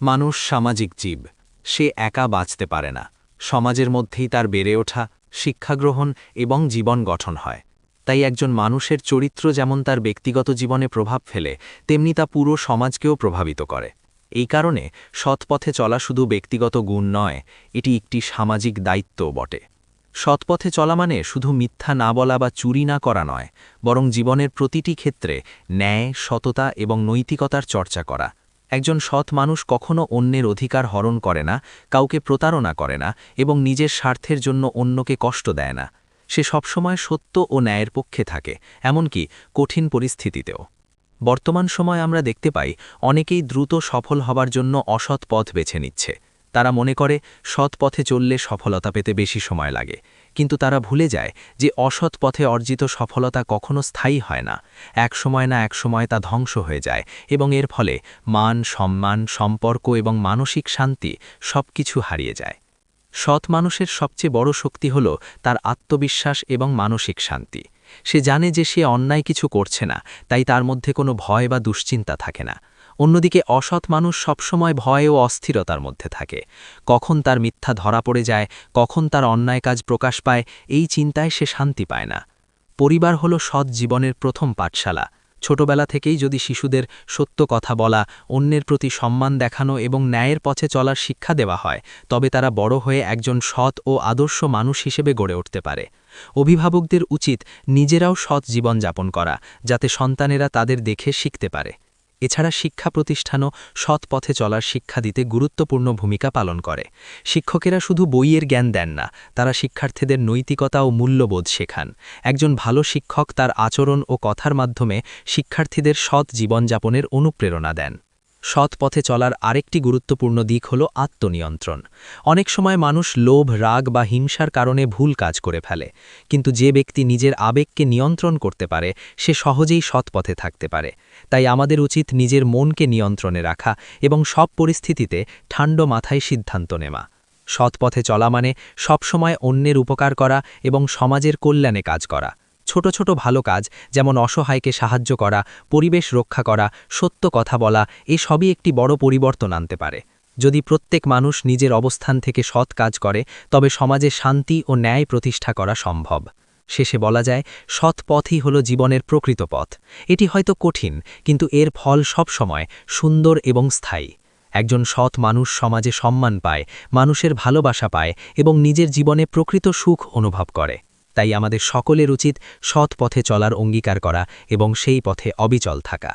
মানুষ সামাজিক জীব। সে একা বাঁচতে পারে না। সমাজের মধ্যেই তার বেড়ে ওঠা, শিক্ষাগ্রহণ এবং জীবন গঠন হয়। তাই একজন মানুষের চরিত্র যেমন তার ব্যক্তিগত জীবনে প্রভাব ফেলে, তেমনি তা পুরো সমাজকেও প্রভাবিত করে। এই কারণে সৎপথে চলা শুধু ব্যক্তিগত গুণ নয়, এটি একটি সামাজিক দায়িত্বও বটে। সৎপথে চলা মানে শুধু মিথ্যা না বলা বা চুরি না করা নয়, বরং জীবনের প্রতিটি ক্ষেত্রে ন্যায়, সততা এবং নৈতিকতার চর্চা করা। একজন সৎ মানুষ কখনো অন্যের অধিকার হরণ করে না, কাউকে প্রতারণা করে না এবং নিজের স্বার্থের জন্য অন্যকে কষ্ট দেয় না। সে সবসময় সত্য ও ন্যায়ের পক্ষে থাকে, এমনকি কঠিন পরিস্থিতিতেও। বর্তমান সময় আমরা দেখতে পাই অনেকেই দ্রুত সফল হবার জন্য অসৎ পথ বেছে নিচ্ছে। তারা মনে করে সৎ পথে চললে সফলতা পেতে বেশি সময় লাগে, কিন্তু তারা ভুলে যায় যে অসৎ পথে অর্জিত সফলতা কখনো স্থায়ী হয় না। এক সময় না এক সময় তা ধ্বংস হয়ে যায় এবং এর ফলে মান, সম্মান, সম্পর্ক এবং মানসিক শান্তি সবকিছু হারিয়ে যায়। সৎ মানুষের সবচেয়ে বড় শক্তি হল তার আত্মবিশ্বাস এবং মানসিক শান্তি। সে জানে যে সে অন্যায় কিছু করছে না, তাই তার মধ্যে কোনো ভয় বা দুশ্চিন্তা থাকে না। অন্যদিকে অসৎ মানুষ সবসময় ভয় ও অস্থিরতার মধ্যে থাকে। কখন তার মিথ্যা ধরা পড়ে যায়, কখন তার অন্যায় কাজ প্রকাশ পায়, এই চিন্তায় সে শান্তি পায় না। পরিবার হল সৎ জীবনের প্রথম পাঠশালা। ছোটবেলা থেকেই যদি শিশুদের সত্য কথা বলা, অন্যের প্রতি সম্মান দেখানো এবং ন্যায়ের পথে চলার শিক্ষা দেওয়া হয়, তবে তারা বড় হয়ে একজন সৎ ও আদর্শ মানুষ হিসেবে গড়ে উঠতে পারে। অভিভাবকদের উচিত নিজেরাও সৎ জীবন যাপন করা, যাতে সন্তানেরা তাদের দেখে শিখতে পারে। এছাড়া শিক্ষা প্রতিষ্ঠানও সৎ পথে চলার শিক্ষা দিতে গুরুত্বপূর্ণ ভূমিকা পালন করে। শিক্ষকেরা শুধু বইয়ের জ্ঞান দেন না, তারা শিক্ষার্থীদের নৈতিকতা ও মূল্যবোধ শেখান। একজন ভালো শিক্ষক তার আচরণ ও কথার মাধ্যমে শিক্ষার্থীদের সৎ জীবনযাপনের অনুপ্রেরণা দেন। সৎ পথে চলার আরেকটি গুরুত্বপূর্ণ দিক হল আত্মনিয়ন্ত্রণ। অনেক সময় মানুষ লোভ, রাগ বা হিংসার কারণে ভুল কাজ করে ফেলে, কিন্তু যে ব্যক্তি নিজের আবেগকে নিয়ন্ত্রণ করতে পারে সে সহজেই সৎ পথে থাকতে পারে। তাই আমাদের উচিত নিজের মনকে নিয়ন্ত্রণে রাখা এবং সব পরিস্থিতিতে ঠান্ডা মাথায় সিদ্ধান্ত নেওয়া। সৎ পথে চলা মানে সবসময় অন্যের উপকার করা এবং সমাজের কল্যাণে কাজ করা। ছোট ছোট ভালো কাজ, যেমন অসহায়কে সাহায্য করা, পরিবেশ রক্ষা করা, সত্য কথা বলা, সবই একটি বড় পরিবর্তন আনতে পারে। যদি প্রত্যেক মানুষ নিজের অবস্থান থেকে সৎ কাজ করে, তবে সমাজে শান্তি ও ন্যায় প্রতিষ্ঠা করা সম্ভব। শেষে বলা যায়, সৎ পথই হল জীবনের প্রকৃত পথ। এটি হয়তো কঠিন, কিন্তু এর ফল সবসময় সুন্দর এবং স্থায়ী। একজন সৎ মানুষ সমাজে সম্মান পায়, মানুষের ভালোবাসা পায় এবং নিজের জীবনে প্রকৃত সুখ অনুভব করে। তাই আমাদের সকলের উচিত সৎ পথে চলার অঙ্গীকার করা এবং সেই পথে অবিচল থাকা।